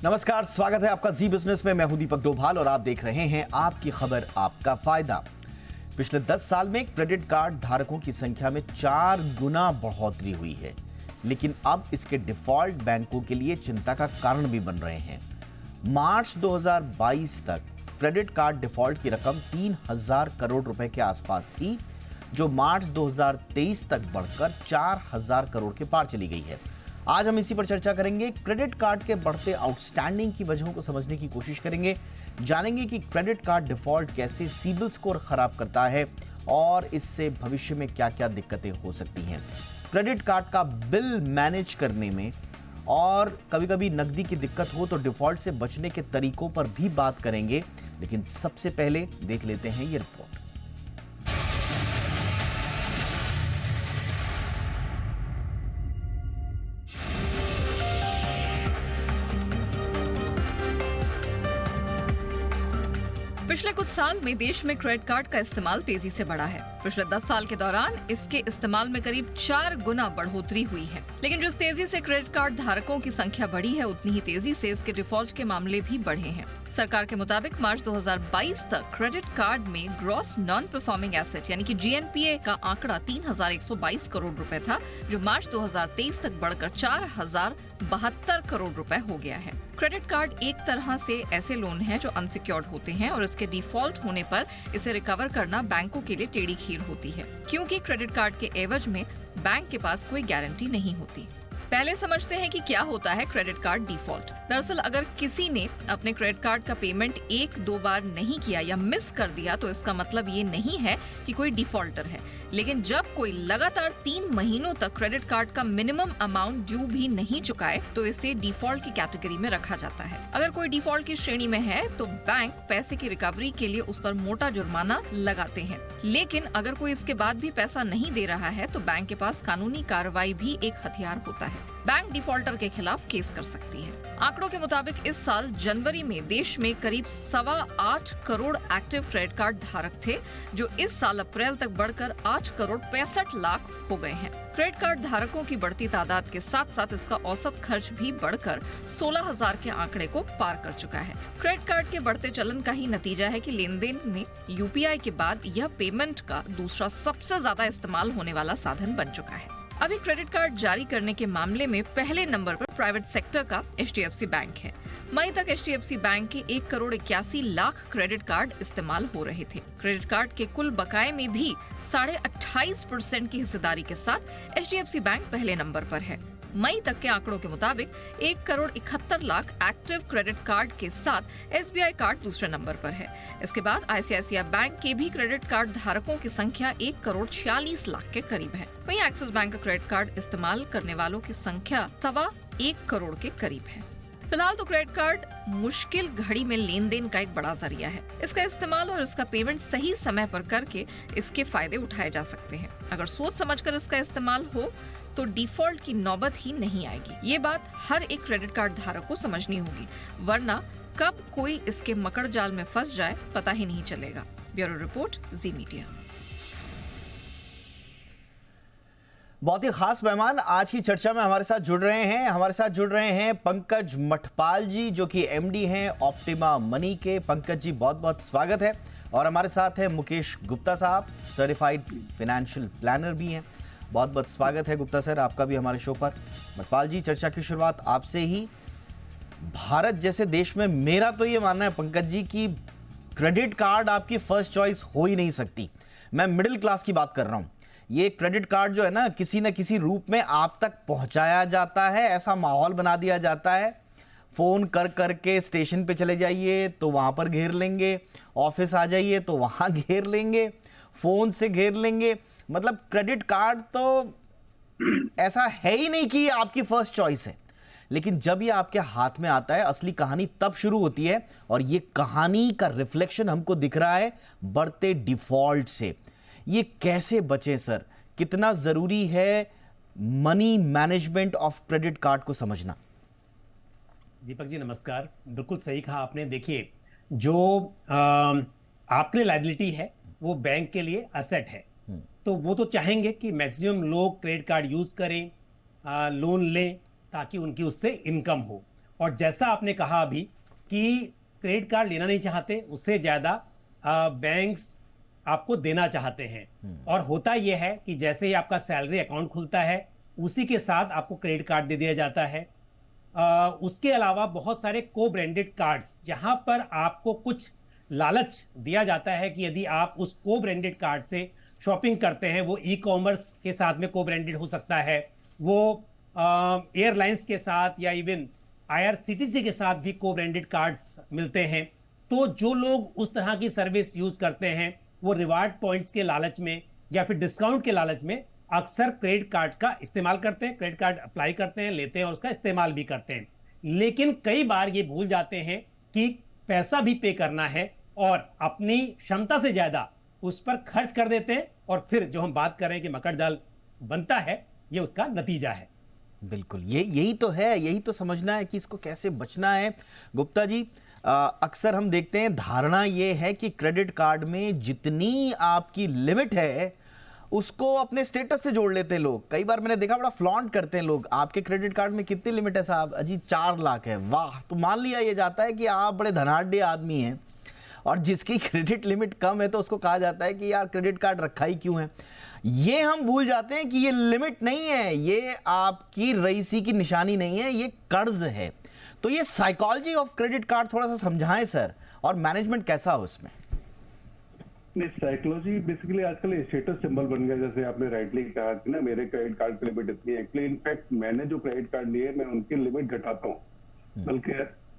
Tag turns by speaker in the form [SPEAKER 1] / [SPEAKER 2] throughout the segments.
[SPEAKER 1] नमस्कार, स्वागत है आपका जी बिजनेस में। मैं हूं दीपक डोभाल और आप देख रहे हैं आपकी खबर आपका फायदा। पिछले 10 साल में क्रेडिट कार्ड धारकों की संख्या में 4 गुना बढ़ोतरी हुई है, लेकिन अब इसके डिफॉल्ट बैंकों के लिए चिंता का कारण भी बन रहे हैं। मार्च 2022 तक क्रेडिट कार्ड डिफॉल्ट की रकम 3,000 करोड़ रुपए के आसपास थी, जो मार्च 2023 तक बढ़कर 4,000 करोड़ के पार चली गई है। आज हम इसी पर चर्चा करेंगे। क्रेडिट कार्ड के बढ़ते आउटस्टैंडिंग की वजहों को समझने की कोशिश करेंगे, जानेंगे कि क्रेडिट कार्ड डिफॉल्ट कैसे सिबिल स्कोर खराब करता है और इससे भविष्य में क्या-क्या दिक्कतें हो सकती हैं। क्रेडिट कार्ड का बिल मैनेज करने में और कभी-कभी नकदी की दिक्कत हो तो डिफॉल्ट से बचने के तरीकों पर भी बात करेंगे, लेकिन सबसे पहले देख लेते हैं ये रिपोर्ट।
[SPEAKER 2] पिछले कुछ साल में देश में क्रेडिट कार्ड का इस्तेमाल तेजी से बढ़ा है। पिछले 10 साल के दौरान इसके इस्तेमाल में करीब 4 गुना बढ़ोतरी हुई है। लेकिन जिस तेजी से क्रेडिट कार्ड धारकों की संख्या बढ़ी है, उतनी ही तेजी से इसके डिफॉल्ट के मामले भी बढ़े हैं। सरकार के मुताबिक मार्च 2022 तक क्रेडिट कार्ड में ग्रॉस नॉन परफॉर्मिंग एसेट यानी कि GNPA का आंकड़ा 3,122 करोड़ रुपए था, जो मार्च 2023 तक बढ़कर 4,072 करोड़ रुपए हो गया है। क्रेडिट कार्ड एक तरह से ऐसे लोन हैं जो अनसिक्योर्ड होते हैं और इसके डिफॉल्ट होने पर इसे रिकवर करना बैंकों के लिए टेढ़ी खीर होती है, क्योंकि क्रेडिट कार्ड के एवज में बैंक के पास कोई गारंटी नहीं होती। पहले समझते हैं कि क्या होता है क्रेडिट कार्ड डिफॉल्ट। दरअसल अगर किसी ने अपने क्रेडिट कार्ड का पेमेंट 1-2 बार नहीं किया या मिस कर दिया तो इसका मतलब ये नहीं है कि कोई डिफॉल्टर है। लेकिन जब कोई लगातार 3 महीनों तक क्रेडिट कार्ड का मिनिमम अमाउंट ड्यू भी नहीं चुकाए तो इसे डिफॉल्ट की कैटेगरी में रखा जाता है। अगर कोई डिफॉल्ट की श्रेणी में है तो बैंक पैसे की रिकवरी के लिए उस पर मोटा जुर्माना लगाते हैं। लेकिन अगर कोई इसके बाद भी पैसा नहीं दे रहा है तो बैंक के पास कानूनी कार्रवाई भी एक हथियार होता है। बैंक डिफॉल्टर के खिलाफ केस कर सकती है। आंकड़ों के मुताबिक इस साल जनवरी में देश में करीब 8.25 करोड़ एक्टिव क्रेडिट कार्ड धारक थे, जो इस साल अप्रैल तक बढ़कर 8 करोड़ 65 लाख हो गए हैं। क्रेडिट कार्ड धारकों की बढ़ती तादाद के साथ साथ इसका औसत खर्च भी बढ़कर 16,000 के आंकड़े को पार कर चुका है। क्रेडिट कार्ड के बढ़ते चलन का ही नतीजा है कि लेन देन में UPI के बाद यह पेमेंट का दूसरा सबसे ज्यादा इस्तेमाल होने वाला साधन बन चुका है। अभी क्रेडिट कार्ड जारी करने के मामले में पहले नंबर पर प्राइवेट सेक्टर का HDFC बैंक है। मई तक HDFC बैंक के 1 करोड़ 81 लाख क्रेडिट कार्ड इस्तेमाल हो रहे थे। क्रेडिट कार्ड के कुल बकाये में भी 28.5% की हिस्सेदारी के साथ HDFC बैंक पहले नंबर पर है। मई तक के आंकड़ों के मुताबिक 1 crore 71 lakh active credit card के साथ SBI कार्ड दूसरे नंबर पर है। इसके बाद ICICI बैंक के भी क्रेडिट कार्ड धारकों की संख्या 1 करोड़ 46 लाख के करीब है। वहीं एक्सिस बैंक का क्रेडिट कार्ड इस्तेमाल करने वालों की संख्या 1.25 करोड़ के करीब है। फिलहाल तो क्रेडिट कार्ड मुश्किल घड़ी में लेन देन का एक बड़ा जरिया है। इसका इस्तेमाल और इसका पेमेंट सही समय पर करके इसके फायदे उठाए जा सकते हैं। अगर सोच समझकर इसका इस्तेमाल हो तो डिफॉल्ट की नौबत ही नहीं आएगी। ये बात हर एक क्रेडिट कार्ड धारक को समझनी होगी, वरना कब कोई इसके मकड़ जाल में फंस जाए पता ही नहीं चलेगा। ब्यूरो रिपोर्ट, जी मीडिया।
[SPEAKER 1] बहुत ही खास मेहमान आज की चर्चा में हमारे साथ जुड़ रहे हैं पंकज मठपाल जी, जो कि MD हैं ऑप्टिमा मनी के। पंकज जी, बहुत बहुत स्वागत है। और हमारे साथ है मुकेश गुप्ता साहब, सर्टिफाइड फाइनेंशियल प्लानर भी हैं। बहुत बहुत स्वागत है गुप्ता सर आपका भी हमारे शो पर। मठपाल जी, चर्चा की शुरुआत आपसे ही। भारत जैसे देश में मेरा तो ये मानना है पंकज जी कि क्रेडिट कार्ड आपकी फर्स्ट चॉइस हो ही नहीं सकती। मैं मिडिल क्लास की बात कर रहा हूं। ये क्रेडिट कार्ड जो है ना, किसी न किसी रूप में आप तक पहुंचाया जाता है, ऐसा माहौल बना दिया जाता है। फोन कर करके स्टेशन पे चले जाइए तो वहां पर घेर लेंगे, ऑफिस आ जाइए तो वहां घेर लेंगे, फोन से घेर लेंगे। मतलब क्रेडिट कार्ड तो ऐसा है ही नहीं कि आपकी फर्स्ट चॉइस है। लेकिन जब ये आपके हाथ में आता है, असली कहानी तब शुरू होती है। और ये कहानी का रिफ्लेक्शन हमको दिख रहा है बढ़ते डिफॉल्ट से। ये कैसे बचे सर? कितना जरूरी है money management of credit card को समझना?
[SPEAKER 3] दीपक जी नमस्कार। बिल्कुल सही कहा आपने। देखिए, जो आपने लायबिलिटी है वो बैंक के लिए असेट है, तो वो तो चाहेंगे कि मैक्सिमम लोग क्रेडिट कार्ड यूज करें, लोन लें, ताकि उनकी उससे इनकम हो। और जैसा आपने कहा अभी कि क्रेडिट कार्ड लेना नहीं चाहते, उससे ज्यादा बैंक्स आपको देना चाहते हैं। और होता यह है कि जैसे ही आपका सैलरी अकाउंट खुलता है, उसी के साथ आपको क्रेडिट कार्ड दे दिया जाता है। उसके अलावा बहुत सारे को ब्रांडेड कार्ड्स, जहां पर आपको कुछ लालच दिया जाता है कि यदि आप उस को ब्रांडेड कार्ड से शॉपिंग करते हैं, वो ई कॉमर्स के साथ में को ब्रांडेड हो सकता है, वो एयरलाइंस के साथ या इवन आईआरसीटीसी के साथ भी को ब्रांडेड कार्ड्स मिलते हैं। तो जो लोग उस तरह की सर्विस यूज करते हैं, वो रिवार्ड पॉइंट्स के लालच में या फिर डिस्काउंट के लालच में अक्सर क्रेडिट कार्ड का इस्तेमाल करते हैं, क्रेडिट कार्ड अप्लाई करते हैं, लेते हैं और उसका इस्तेमाल भी करते हैं। लेकिन कई बार ये भूल जाते हैं कि पैसा भी पे करना है और अपनी क्षमता से ज्यादा उस पर खर्च कर देते हैं, और फिर जो हम बात कर रहे हैं कि मकर जाल बनता है, ये उसका नतीजा है।
[SPEAKER 1] बिल्कुल, यही तो है, यही तो समझना है कि इसको कैसे बचना है। गुप्ता जी, अक्सर हम देखते हैं धारणा ये है कि क्रेडिट कार्ड में जितनी आपकी लिमिट है उसको अपने स्टेटस से जोड़ लेते हैं लोग। कई बार मैंने देखा, बड़ा फ्लॉन्ट करते हैं लोग, आपके क्रेडिट कार्ड में कितनी लिमिट है साहब? अजी 4 लाख है। वाह! तो मान लिया ये जाता है कि आप बड़े धनाढ्य आदमी हैं, और जिसकी क्रेडिट लिमिट कम है तो उसको कहा जाता है कि यार क्रेडिट कार्ड रखा ही क्यों है। ये हम भूल जाते हैं कि ये लिमिट नहीं है, ये आपकी रईसी की निशानी नहीं है, ये कर्ज है। तो ये साइकोलॉजी ऑफ क्रेडिट कार्ड थोड़ा सा समझाएं सर, और मैनेजमेंट कैसा हो उसमें?
[SPEAKER 4] नहीं, साइकोलॉजी बेसिकली आजकल स्टेटस सिंबल बन गया। जैसे आपने राइटली कहा कि ना मेरे क्रेडिट कार्ड की लिमिट इतनी है, एक्चुअली इनफैक्ट मैंने जो क्रेडिट कार्ड लिए मैं उनकी लिमिट घटाता हूँ। बल्कि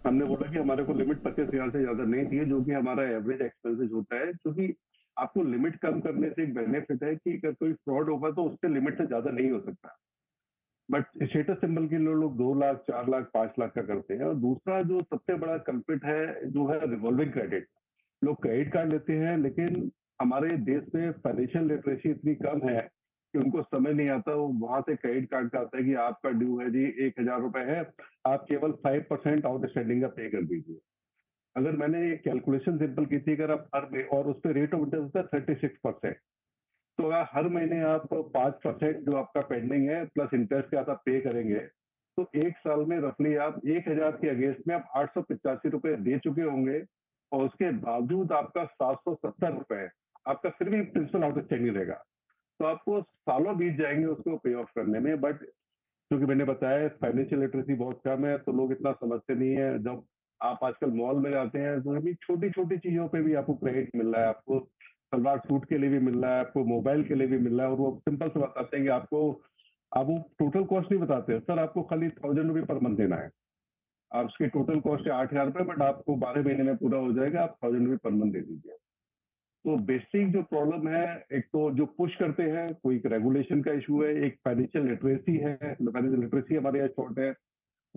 [SPEAKER 4] हमने बोला कि हमारे को लिमिट 25,000 से ज्यादा नहीं चाहिए, जो कि हमारा एवरेज एक्सपेंसेस होता है। क्योंकि आपको लिमिट कम करने से एक बेनिफिट है कि अगर कोई फ्रॉड होगा तो उससे लिमिट से ज्यादा नहीं हो सकता। बट स्टेटस सिंबल के लिए लोग 2 लाख, 4 लाख, 5 लाख का करते हैं। और दूसरा जो सबसे बड़ा कल्प्रिट है, जो है रिवॉल्विंग क्रेडिट। लोग क्रेडिट कार्ड लेते हैं, लेकिन हमारे देश में फाइनेंशियल लिटरेसी इतनी कम है कि उनको समझ नहीं आता। वो वहां से क्रेडिट कार्ड का आता है कि आपका ड्यू है जी 1,000 रुपए है, आप केवल 5% आउटस्टैंडिंग का पे कर दीजिए। अगर मैंने ये कैलकुलेशन सिंपल की थी, अगर आप और उस पर रेट ऑफ इंटरेस्ट है 36%, तो अगर हर महीने आप 5% जो आपका पेंडिंग है प्लस इंटरेस्ट के साथ आप पे करेंगे, तो एक साल में रफली आप 1,000 के अगेंस्ट में आप 885 रुपए दे चुके होंगे, और उसके बावजूद आपका 770 रुपए आपका फिर भी प्रिंसिपल आउटस्टैंडिंग रहेगा। तो आपको सालों बीत जाएंगे उसको पे ऑफ करने में। बट क्योंकि मैंने बताया फाइनेंशियल लिटरेसी बहुत कम है, तो लोग इतना समझते नहीं है। जब आप आजकल मॉल में जाते हैं तो अभी छोटी छोटी चीजों पे भी आपको क्रेडिट मिल रहा है, आपको सलवार सूट के लिए भी मिल रहा है, आपको मोबाइल के लिए भी मिल रहा है। और वो सिंपल से बताते हैं कि आप वो टोटल कॉस्ट नहीं बताते सर, आपको खाली 1,000 रुपये पर मंथ देना है। आप उसकी टोटल कॉस्ट है 8,000 रुपये, बट आपको 12 महीने में पूरा हो जाएगा, आप 1,000 रुपये पर मंथ दे दीजिए। तो बेसिक जो प्रॉब्लम है, एक तो जो पुश करते हैं, कोई एक रेगुलेशन का इशू है, एक फाइनेंशियल लिटरेसी है, फाइनेंशियल लिटरेसी हमारे यहाँ शॉर्ट है,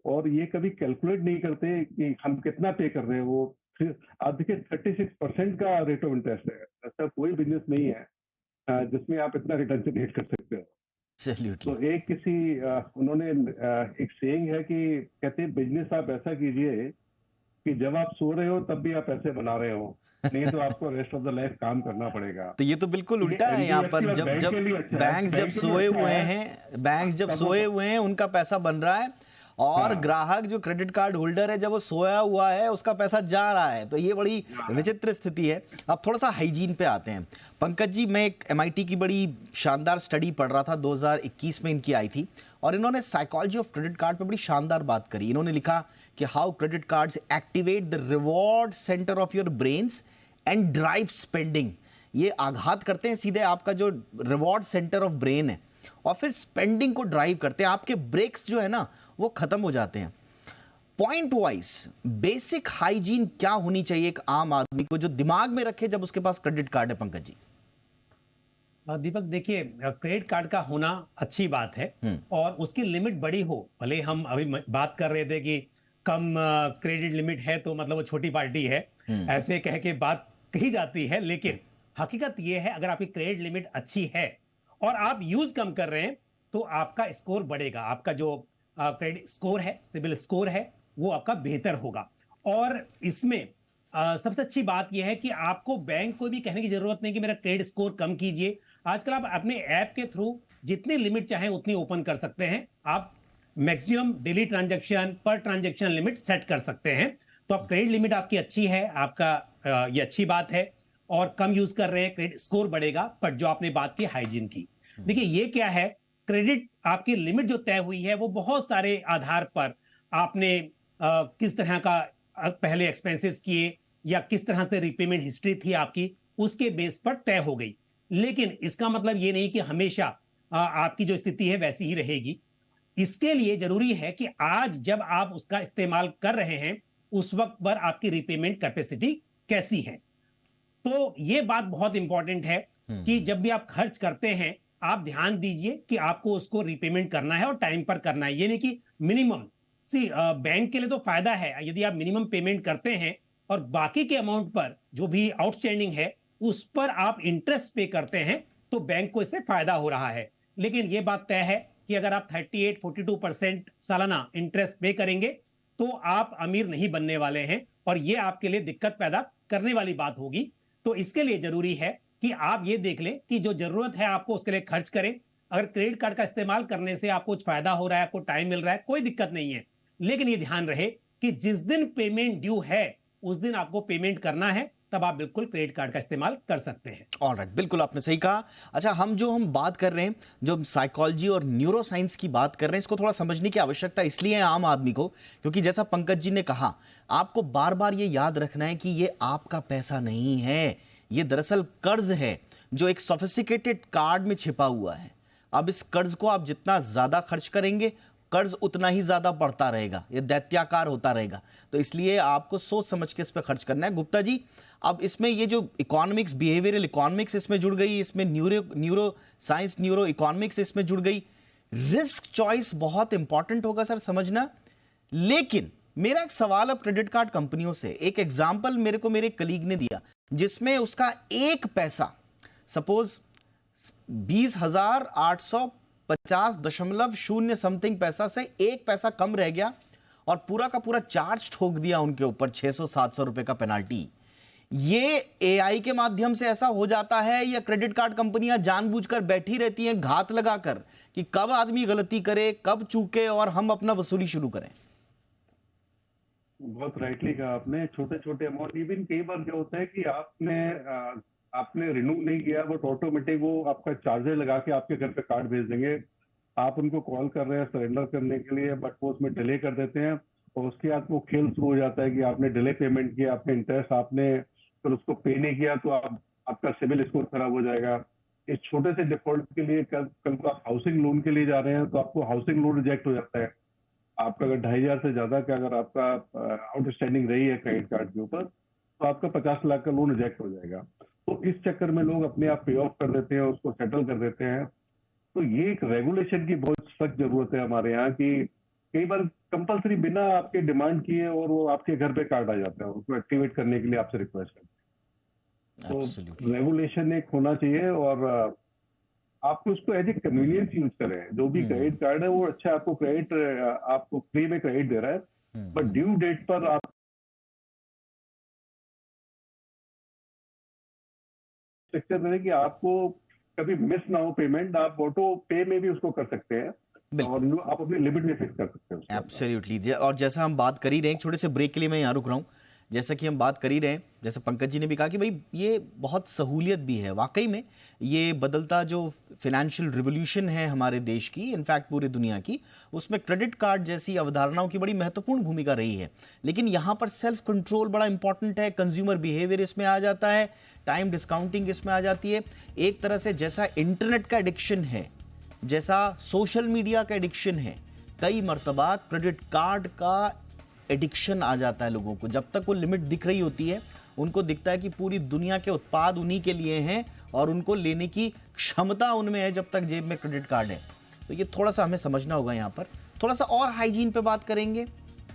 [SPEAKER 4] और ये कभी कैलकुलेट नहीं करते कि हम कितना पे कर रहे हैं। वो आप देखिए 36% का रेट ऑफ इंटरेस्ट है। ऐसा कोई बिजनेस नहीं है जिसमें आप इतना रिटर्न जनरेट कर सकते हो। तो एक किसी उन्होंने एक सेइंग है कि कहते हैं बिजनेस आप ऐसा कीजिए कि जब आप सो रहे हो तब भी आप पैसे बना रहे हो, नहीं तो आपको रेस्ट ऑफ द लाइफ काम करना पड़ेगा।
[SPEAKER 1] तो ये तो बिल्कुल उल्टा है यहाँ पर। जब बैंक जब सोए हुए हैं, बैंक जब सोए हुए हैं उनका पैसा बन रहा है, और ग्राहक जो क्रेडिट कार्ड होल्डर है जब वो सोया हुआ है उसका पैसा जा रहा है। तो ये बड़ी विचित्र स्थिति है। अब थोड़ा सा हाइजीन पे आते हैं। पंकज जी, मैं एक MIT की बड़ी शानदार स्टडी पढ़ रहा था, 2021 में इनकी आई थी, और इन्होंने साइकोलॉजी ऑफ क्रेडिट कार्ड पे बड़ी शानदार बात करी। इन्होंने लिखा कि how credit cards activate the reward centre of your brains and drive spending. ये आघात करते हैं सीधे आपका जो रिवॉर्ड सेंटर ऑफ ब्रेन है, और फिर स्पेंडिंग को ड्राइव करते हैं। आपके ब्रेक्स जो है ना वो खत्म हो जाते हैं। पॉइंट वाइज बेसिक हाइजीन क्या होनी चाहिए एक आम आदमी को, जो दिमाग में रखे जब उसके पास क्रेडिट कार्ड है? पंकज जी।
[SPEAKER 3] दीपक, देखिए, क्रेडिट कार्ड का होना अच्छी बात है, और उसकी लिमिट बड़ी हो। भले हम अभी बात कर रहे थे कि कम क्रेडिट लिमिट है तो मतलब वो छोटी पार्टी है, ऐसे कह के बात कही जाती है, लेकिन हकीकत यह है अगर आपकी क्रेडिट लिमिट अच्छी है और आप यूज कम कर रहे हैं तो आपका स्कोर बढ़ेगा। आपका जो क्रेडिट स्कोर है, सिबिल स्कोर है, वो आपका बेहतर होगा। और इसमें सबसे अच्छी बात यह है कि आपको बैंक को भी कहने की जरूरत नहीं कि मेरा क्रेडिट स्कोर कम कीजिए। आजकल आप अपने ऐप के थ्रू जितनी लिमिट चाहें उतनी ओपन कर सकते हैं। आप मैक्सिमम डेली ट्रांजैक्शन पर ट्रांजैक्शन लिमिट सेट कर सकते हैं। तो अब क्रेडिट लिमिट आपकी अच्छी है, आपका ये अच्छी बात है, और कम यूज कर रहे हैं, क्रेडिट स्कोर बढ़ेगा। पर जो आपने बात की हाइजीन की, देखिए ये क्या है, क्रेडिट आपकी लिमिट जो तय हुई है वो बहुत सारे आधार पर आपने किस तरह का पहले एक्सपेंसेस किए या किस तरह से रिपेमेंट हिस्ट्री थी आपकी, उसके बेस पर तय हो गई। लेकिन इसका मतलब ये नहीं कि हमेशा आपकी जो स्थिति है वैसी ही रहेगी। इसके लिए जरूरी है कि आज जब आप उसका इस्तेमाल कर रहे हैं उस वक्त पर आपकी रिपेमेंट कैपेसिटी कैसी है। तो ये बात बहुत इंपॉर्टेंट है कि जब भी आप खर्च करते हैं आप ध्यान दीजिए कि आपको उसको रिपेमेंट करना है और टाइम पर करना है। ये नहीं कि मिनिमम बैंक के लिए तो फायदा है यदि आप मिनिमम पेमेंट करते हैं और बाकी के अमाउंट पर जो भी आउटस्टैंडिंग है उस पर आप इंटरेस्ट पे करते हैं तो बैंक को इससे फायदा हो रहा है। लेकिन यह बात तय है कि अगर आप 38-42% सालाना इंटरेस्ट पे करेंगे तो आप अमीर नहीं बनने वाले हैं और यह आपके लिए दिक्कत पैदा करने वाली बात होगी। तो इसके लिए जरूरी है कि आप ये देख लें कि जो जरूरत है आपको उसके लिए खर्च करें। अगर क्रेडिट कार्ड का इस्तेमाल करने से आपको कुछ फायदा हो रहा है, आपको टाइम मिल रहा है, कोई दिक्कत नहीं है। लेकिन ये ध्यान रहे कि जिस दिन पेमेंट ड्यू है उस दिन आपको पेमेंट करना है, तब आप बिल्कुल क्रेडिट कार्ड का इस्तेमाल कर सकते हैं।
[SPEAKER 1] ऑलराइट, बिल्कुल आपने सही कहा। अच्छा, हम बात कर रहे हैं, जो साइकोलॉजी और न्यूरो साइंस की बात कर रहे हैं, इसको थोड़ा समझने की आवश्यकता इसलिए है आम आदमी को, क्योंकि जैसा पंकज जी ने कहा, आपको बार बार ये याद रखना है कि ये आपका पैसा नहीं है, ये दरअसल कर्ज है जो एक सोफिस्टिकेटेड कार्ड में छिपा हुआ है। अब इस कर्ज को आप जितना ज्यादा खर्च करेंगे कर्ज उतना ही ज्यादा बढ़ता रहेगा, ये दैत्याकार होता रहेगा। तो इसलिए आपको सोच समझ के इस पर खर्च करना है। गुप्ता जी, अब इसमें ये जो इकोनॉमिक्स, बिहेवियरल इकोनॉमिक्स इसमें जुड़ गई, इसमें न्यूरो साइंस, न्यूरो इकोनॉमिक्स इसमें जुड़ गई। रिस्क चॉइस बहुत इंपॉर्टेंट होगा सर समझना। लेकिन मेरा एक सवाल अब क्रेडिट कार्ड कंपनियों से, एक एग्जाम्पल मेरे को मेरे कलीग ने दिया जिसमें उसका एक पैसा, सपोज 20,850.0 समथिंग पैसा से एक पैसा कम रह गया और पूरा का पूरा चार्ज ठोक दिया उनके ऊपर 600-700 रुपए का पेनाल्टी। ये एआई के माध्यम से ऐसा हो जाता है या क्रेडिट कार्ड कंपनियां जानबूझकर बैठी रहती हैं घात लगाकर कि कब आदमी गलती करे, कब चूके और हम अपना वसूली शुरू करें?
[SPEAKER 4] बहुत राइटली कहा आपने। छोटे छोटे अमाउंट, इवन कई बार क्या होता है कि आपने रिन्यू नहीं किया बट ऑटोमेटिक वो आपका चार्जर लगा के आपके घर पे कार्ड भेज देंगे। आप उनको कॉल कर रहे हैं सरेंडर करने के लिए बट वो उसमें डिले कर देते हैं और उसके बाद वो खेल शुरू हो जाता है कि आपने डिले पेमेंट किया, आपने इंटरेस्ट आपने फिर उसको पे नहीं किया तो आपका सिविल स्कोर खराब हो जाएगा। इस छोटे से डिफॉल्ट के लिए कल को आप हाउसिंग लोन के लिए जा रहे हैं तो आपको हाउसिंग लोन रिजेक्ट हो जाता है। आपका अगर 2,500 से ज्यादा का अगर आपका आउटस्टैंडिंग रही है क्रेडिट कार्ड के ऊपर तो आपका 50 लाख का लोन रिजेक्ट हो जाएगा। तो इस चक्कर में लोग अपने आप पे ऑफ कर देते हैं, उसको सेटल कर देते हैं। तो ये एक रेगुलेशन की बहुत सख्त जरूरत है हमारे यहाँ की कई बार कंपलसरी बिना आपके डिमांड किए और वो आपके घर पे कार्ड आ जाता है, उसको एक्टिवेट करने के लिए आपसे रिक्वेस्ट करते हैं। तो रेगुलेशन एक होना चाहिए और आपको उसको एज ए कन्वीनियंस यूज करें। जो भी क्रेडिट कार्ड है वो अच्छा आपको फ्री में क्रेडिट दे रहा है बट ड्यू डेट पर आप स्ट्रक्चर करें कि आपको कभी मिस ना हो पेमेंट। आप ऑटो पे में भी उसको कर सकते हैं और आप अपनी लिमिट में फिक्स कर सकते हैं।
[SPEAKER 1] एब्सोल्युटली। और जैसा हम बात कर ही रहे हैं, छोटे से ब्रेक के लिए मैं यहाँ रुक रहा हूँ, जैसा कि हम बात कर ही रहे हैं, जैसे पंकज जी ने भी कहा कि भाई ये बहुत सहूलियत भी है। वाकई में ये बदलता जो फाइनेंशियल रिवॉल्यूशन है हमारे देश की, इनफैक्ट पूरी दुनिया की, उसमें क्रेडिट कार्ड जैसी अवधारणाओं की बड़ी महत्वपूर्ण भूमिका रही है। लेकिन यहाँ पर सेल्फ कंट्रोल बड़ा इंपॉर्टेंट है, कंज्यूमर बिहेवियर इसमें आ जाता है, टाइम डिस्काउंटिंग इसमें आ जाती है। एक तरह से जैसा इंटरनेट का एडिक्शन है, जैसा सोशल मीडिया का एडिक्शन है, कई मर्तबा क्रेडिट कार्ड का एडिक्शन आ जाता है लोगों को। जब तक वो लिमिट दिख रही होती है उनको दिखता है कि पूरी दुनिया के उत्पाद उन्हीं के लिए हैं और उनको लेने की क्षमता उनमें है जब तक जेब में क्रेडिट कार्ड है। तो ये थोड़ा सा हमें समझना होगा। यहाँ पर थोड़ा सा और हाइजीन पे बात करेंगे,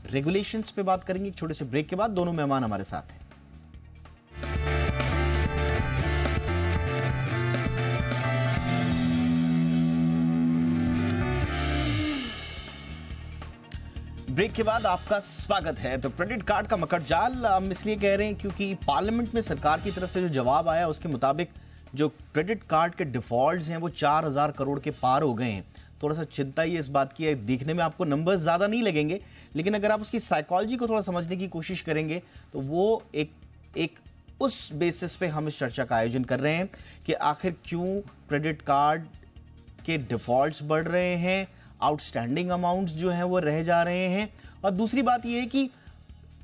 [SPEAKER 1] रेगुलेशंस पे बात करेंगे। छोटे से ब्रेक के बाद दोनों मेहमान हमारे साथ हैं। ब्रेक के बाद आपका स्वागत है। तो क्रेडिट कार्ड का मकड़जाल हम इसलिए कह रहे हैं क्योंकि पार्लियामेंट में सरकार की तरफ से जो जवाब आया उसके मुताबिक जो क्रेडिट कार्ड के डिफॉल्ट्स हैं वो 4,000 करोड़ के पार हो गए हैं। थोड़ा सा चिंता ही इस बात की है। देखने में आपको नंबर्स ज़्यादा नहीं लगेंगे, लेकिन अगर आप उसकी साइकोलॉजी को थोड़ा समझने की कोशिश करेंगे तो वो एक उस बेसिस पे हम इस चर्चा का आयोजन कर रहे हैं कि आखिर क्यों क्रेडिट कार्ड के डिफॉल्ट्स बढ़ रहे हैं, आउटस्टैंडिंग अमाउंट्स जो हैं वो रह जा रहे हैं। और दूसरी बात ये है कि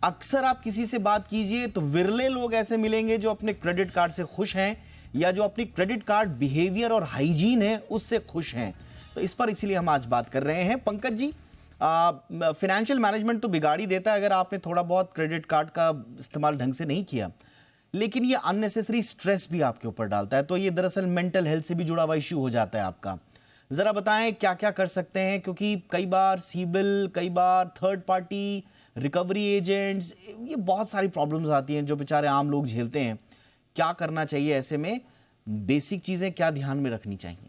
[SPEAKER 1] अक्सर आप किसी से बात कीजिए तो विरले लोग ऐसे मिलेंगे जो अपने क्रेडिट कार्ड से खुश हैं या जो अपनी क्रेडिट कार्ड बिहेवियर और हाइजीन है उससे खुश हैं। तो इस पर इसीलिए हम आज बात कर रहे हैं। पंकज जी, फाइनेंशियल मैनेजमेंट तो बिगाड़ ही देता है अगर आपने थोड़ा बहुत क्रेडिट कार्ड का इस्तेमाल ढंग से नहीं किया, लेकिन ये अननेसेसरी स्ट्रेस भी आपके ऊपर डालता है। तो ये दरअसल मेंटल हेल्थ से भी जुड़ा हुआ इश्यू हो जाता है आपका। जरा बताएं क्या क्या कर सकते हैं, क्योंकि कई बार सीबिल, कई बार थर्ड पार्टी रिकवरी एजेंट्स, ये बहुत सारी प्रॉब्लम्स आती हैं जो बेचारे आम लोग झेलते हैं। क्या करना चाहिए ऐसे में, बेसिक चीजें क्या ध्यान में रखनी चाहिए?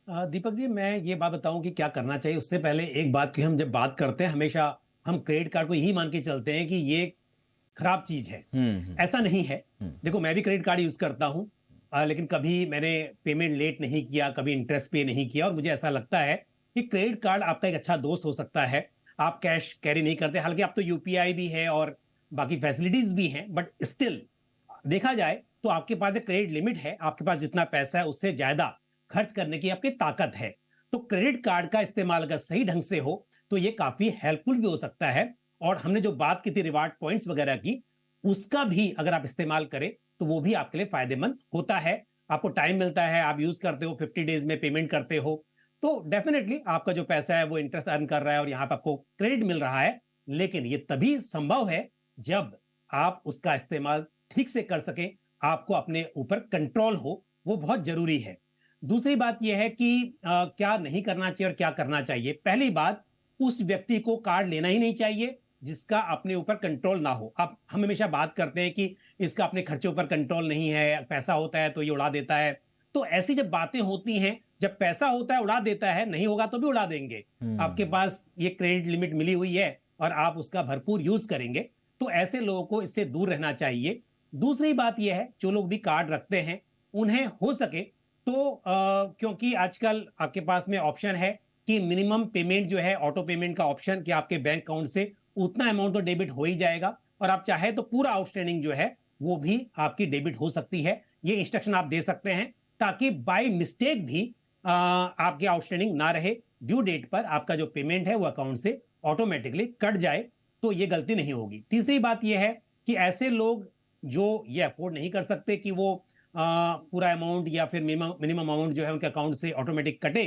[SPEAKER 3] दीपक जी, मैं ये बात बताऊं कि क्या करना चाहिए उससे पहले एक बात की, हम जब बात करते हैं हमेशा हम क्रेडिट कार्ड को यही मान के चलते हैं कि ये खराब चीज है। ऐसा नहीं है। देखो, मैं भी क्रेडिट कार्ड यूज करता हूं, लेकिन कभी मैंने पेमेंट लेट नहीं किया, कभी इंटरेस्ट पे नहीं किया। और मुझे ऐसा लगता है कि क्रेडिट कार्ड आपका एक अच्छा दोस्त हो सकता है। आप कैश कैरी नहीं करते, हालांकि आप तो यूपीआई भी है और बाकी फैसिलिटीज भी हैं, बट स्टिल देखा जाए तो आपके पास एक क्रेडिट लिमिट है। आपके पास जितना पैसा है उससे ज्यादा खर्च करने की आपकी ताकत है। तो क्रेडिट कार्ड का इस्तेमाल अगर सही ढंग से हो तो ये काफी हेल्पफुल भी हो सकता है। और हमने जो बात की थी रिवार्ड पॉइंट्स वगैरह की, उसका भी अगर आप इस्तेमाल करें तो वो भी आपके लिए फायदेमंद होता है। आपको टाइम मिलता है, आप यूज करते हो, 50 डेज में पेमेंट करते हो, तो डेफिनेटली आपका जो पैसा है वो इंटरेस्ट अर्न कर रहा है और यहाँ पे आपको क्रेडिट मिल रहा है। लेकिन ये तभी संभव है जब आप उसका इस्तेमाल ठीक से कर सके, आपको अपने ऊपर कंट्रोल हो, वो बहुत जरूरी है। दूसरी बात यह है कि क्या नहीं करना चाहिए और क्या करना चाहिए। पहली बात, उस व्यक्ति को कार्ड लेना ही नहीं चाहिए जिसका अपने ऊपर कंट्रोल ना हो। अब हम हमेशा बात करते हैं कि इसका अपने खर्चे ऊपर कंट्रोल नहीं है, पैसा होता है तो ये उड़ा देता है। तो ऐसी जब बातें होती हैं, जब पैसा होता है उड़ा देता है, नहीं होगा तो भी उड़ा देंगे। आपके पास ये क्रेडिट लिमिट मिली हुई है और आप उसका भरपूर यूज करेंगे, तो ऐसे लोगों को इससे दूर रहना चाहिए। दूसरी बात यह है, जो लोग भी कार्ड रखते हैं उन्हें हो सके तो क्योंकि आजकल आपके पास में ऑप्शन है कि मिनिमम पेमेंट जो है, ऑटो पेमेंट का ऑप्शन, कि आपके बैंक अकाउंट से उतना अमाउंट तो डेबिट हो ही जाएगा और आप चाहे तो पूरा आउटस्टैंडिंग जो है वो भी आपकी डेबिट हो सकती है। ये इंस्ट्रक्शन आप दे सकते हैं ताकि बाय मिस्टेक भी आपके आउटस्टैंडिंग ना रहे। ड्यू डेट पर आपका जो पेमेंट है वो अकाउंट से ऑटोमेटिकली कट जाए, तो ये गलती नहीं होगी। तीसरी बात ये है कि ऐसे लोग जो ये अफोर्ड नहीं कर सकते कि वो पूरा अमाउंट या फिर मिनिमम अमाउंट जो है उनके अकाउंट से ऑटोमेटिक कटे,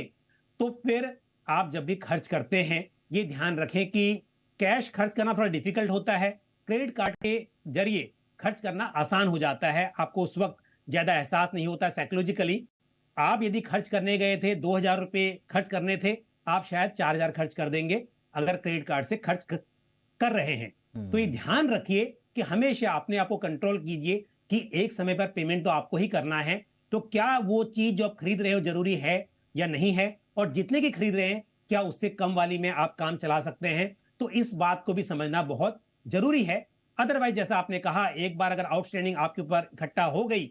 [SPEAKER 3] तो फिर आप जब भी खर्च करते हैं ये ध्यान रखें कि कैश खर्च करना थोड़ा डिफिकल्ट होता है, क्रेडिट कार्ड के जरिए खर्च करना आसान हो जाता है। आपको उस वक्त ज्यादा एहसास नहीं होता साइकोलॉजिकली। आप यदि खर्च करने गए थे, 2000 रुपए खर्च करने थे, आप शायद 4000 खर्च कर देंगे अगर क्रेडिट कार्ड से खर्च कर रहे हैं। तो ये ध्यान रखिए कि हमेशा अपने आप को कंट्रोल कीजिए कि एक समय पर पेमेंट तो आपको ही करना है। तो क्या वो चीज जो आप खरीद रहे हो जरूरी है या नहीं है, और जितने की खरीद रहे हैं क्या उससे कम वाली में आप काम चला सकते हैं। तो इस बात को भी समझना बहुत जरूरी है। अदरवाइज जैसा आपने कहा, एक बार अगर आउटस्टैंडिंग आपके ऊपर इकट्ठा हो गई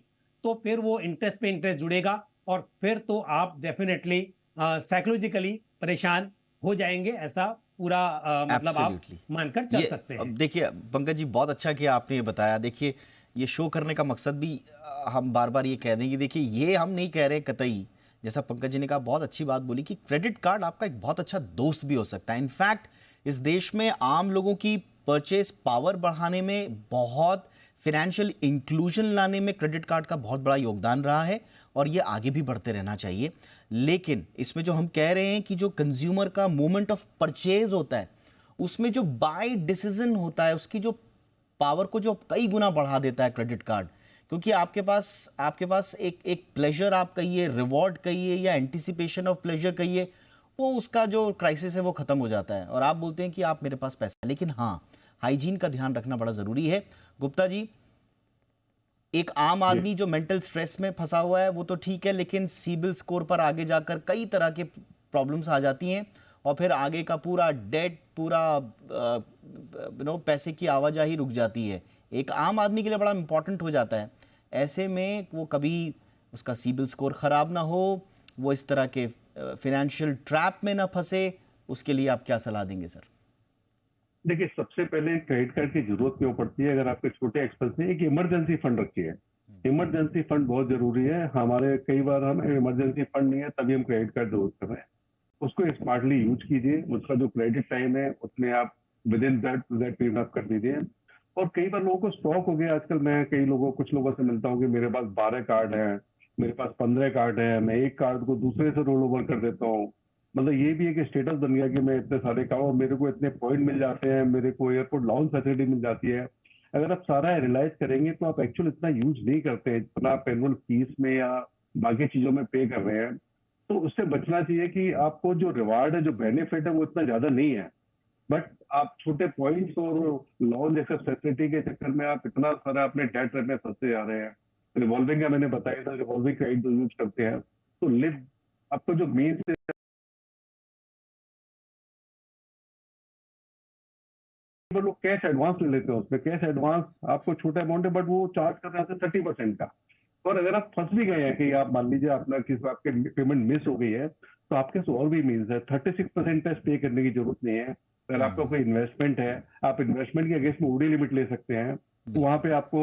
[SPEAKER 3] तो फिर वो इंटरेस्ट पे इंटरेस्ट जुड़ेगा और फिर तो आप डेफिनेटली साइकोलॉजिकली परेशान हो जाएंगे। ऐसा पूरा मतलब आप मानकर चल सकते हैं।
[SPEAKER 1] देखिए पंकज जी, बहुत अच्छा किया आपने ये बताया। देखिए, ये शो करने का मकसद भी हम बार बार ये कह देंगे, देखिए ये हम नहीं कह रहे कतई, जैसा पंकज जी ने कहा, बहुत अच्छी बात बोली कि क्रेडिट कार्ड आपका एक बहुत अच्छा दोस्त भी हो सकता है। इनफैक्ट इस देश में आम लोगों की परचेस पावर बढ़ाने में, बहुत फाइनेंशियल इंक्लूजन लाने में क्रेडिट कार्ड का बहुत बड़ा योगदान रहा है और ये आगे भी बढ़ते रहना चाहिए। लेकिन इसमें जो हम कह रहे हैं कि जो कंज्यूमर का मोमेंट ऑफ परचेज होता है, उसमें जो बाय डिसीजन होता है, उसकी जो पावर को जो कई गुना बढ़ा देता है क्रेडिट कार्ड, क्योंकि आपके पास एक प्लेजर आप कहिए, रिवॉर्ड कहिए या एंटिसिपेशन ऑफ प्लेजर कहिए, वो उसका जो क्राइसिस है वो खत्म हो जाता है और आप बोलते हैं कि आप मेरे पास पैसा है। लेकिन हाँ, हाइजीन का ध्यान रखना बड़ा जरूरी है। गुप्ता जी, एक आम आदमी जो मेंटल स्ट्रेस में फंसा हुआ है वो तो ठीक है, लेकिन सीबिल स्कोर पर आगे जाकर कई तरह के प्रॉब्लम्स आ जाती हैं और फिर आगे का पूरा डेट, पूरा पैसे की आवाजाही रुक जाती है। एक आम आदमी के लिए बड़ा इंपॉर्टेंट हो जाता है। ऐसे में वो कभी उसका सीबिल स्कोर खराब ना हो, वो इस तरह के फाइनेंशियल ट्रैप में ना फंसे, उसके लिए आप क्या सलाह देंगे सर?
[SPEAKER 4] देखिए, सबसे पहले क्रेडिट कार्ड की जरूरत क्यों पड़ती है? अगर आपके छोटे एक्सपेंस है, एक इमरजेंसी फंड रखिए। इमरजेंसी फंड बहुत जरूरी है। हमारे कई बार हमें इमरजेंसी फंड नहीं है, तभी हम क्रेडिट कार्ड जरूरत कर रहे हैं। उसको स्मार्टली यूज कीजिए। उसका जो क्रेडिट टाइम है उसमें आप विद इन दैट पीरियड आप कर दीजिए। और कई बार लोगों को स्टॉक हो गया। आजकल मैं कुछ लोगों से मिलता हूँ कि मेरे पास 12 कार्ड है, मेरे पास 15 कार्ड है, मैं एक कार्ड को दूसरे से रोल ओवर कर देता हूँ। मतलब ये भी एक स्टेटस बन गया कि मैं इतने सारे का हूँ, मेरे को इतने पॉइंट मिल जाते हैं, मेरे को एयरपोर्ट लाउंज फैसिलिटी मिल जाती है। अगर आप सारा रियलाइज करेंगे तो आप एक्चुअल इतना यूज नहीं करते हैं जितना आप एनुअल फीस में या बाकी चीजों में पे कर रहे हैं। तो उससे बचना चाहिए कि आपको जो रिवार्ड है, जो बेनिफिट है, वो इतना ज्यादा नहीं है। बट आप छोटे पॉइंट्स और लॉन्ज एक्सेस फैसिलिटी के चक्कर में आप इतना सारा अपने डेट में फंसते जा रहे हैं। रिवॉल्विंग का मैंने बताया था, रिवॉल्विंग क्रेडिट जो यूज करते हैं तो लिव आपको जो मीन्स लोग कैश एडवांस ले लेते हैं। उसमें कैश एडवांस आपको छोटा अमाउंट है बट वो चार्ज कर रहे हैं 30% का। और अगर आप फंस भी गए हैं कि आप मान लीजिए अपना किसी आपके पेमेंट मिस हो गई है, तो आपके और भी मीन्स है। 36% पे पे करने की जरूरत नहीं है। अगर आपका कोई इन्वेस्टमेंट है, आप इन्वेस्टमेंट के अगेंस्ट में ओडी लिमिट ले सकते हैं। तो वहां पे आपको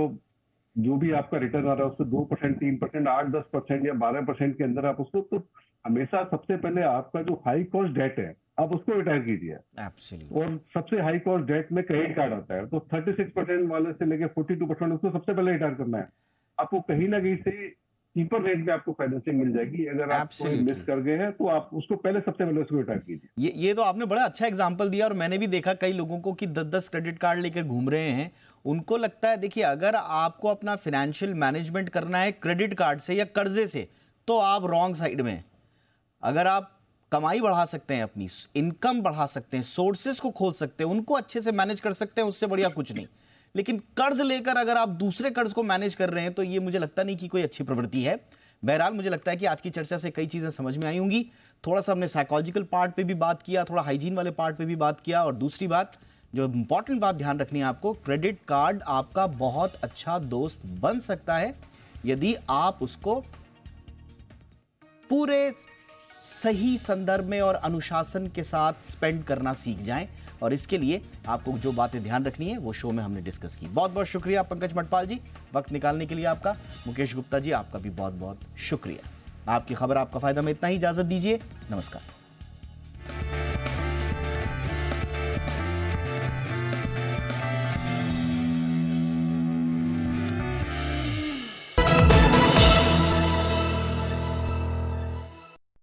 [SPEAKER 4] जो भी आपका रिटर्न आ रहा है उससे 2%, 3%, 8-10% या 12% के अंदर आप उसको, तो हमेशा सबसे पहले आपका जो हाई कॉस्ट डेट है आप उसको रिटायर कीजिए।
[SPEAKER 1] एब्सोल्युटली।
[SPEAKER 4] और सबसे हाई कॉस्ट डेट में क्रेडिट कार्ड आता है, तो 36% वाले से लेके 42% उसको सबसे पहले रिटायर करना है। आपको कहीं ना कहीं से चीपर रेट में आपको फाइनेंसिंग मिल जाएगी। अगर आप मिस कर गए हैं तो आप उसको सबसे पहले उसको रिटायर कीजिए।
[SPEAKER 1] ये तो आपने बड़ा अच्छा एग्जांपल दिया। और मैंने भी देखा कई लोगों को कि 10-10 क्रेडिट कार्ड लेकर घूम रहे हैं। उनको लगता है, देखिए, अगर आपको अपना फाइनेंशियल मैनेजमेंट करना है क्रेडिट कार्ड से या कर्जे से, तो आप रॉन्ग साइड में। अगर आप कमाई बढ़ा सकते हैं, अपनी इनकम बढ़ा सकते हैं, सोर्सेस को खोल सकते हैं, उनको अच्छे से मैनेज कर सकते हैं, उससे बढ़िया कुछ नहीं। लेकिन कर्ज लेकर अगर आप दूसरे कर्ज को मैनेज कर रहे हैं तो ये मुझे लगता नहीं कि कोई अच्छी प्रवृत्ति है। बहरहाल, मुझे लगता है कि आज की चर्चा से कई चीजें समझ में आई होंगी। थोड़ा सा हमने साइकोलॉजिकल पार्ट पे भी बात किया, थोड़ा हाइजीन वाले पार्ट पे भी बात किया। और दूसरी बात, जो इंपॉर्टेंट बात ध्यान रखनी है आपको, क्रेडिट कार्ड आपका बहुत अच्छा दोस्त बन सकता है यदि आप उसको पूरे सही संदर्भ में और अनुशासन के साथ स्पेंड करना सीख जाएं। और इसके लिए आपको जो बातें ध्यान रखनी है वो शो में हमने डिस्कस की। बहुत बहुत शुक्रिया पंकज मटपाल जी, वक्त निकालने के लिए आपका। मुकेश गुप्ता जी, आपका भी बहुत बहुत शुक्रिया। आपकी खबर, आपका फायदा में इतना ही। इजाजत दीजिए, नमस्कार।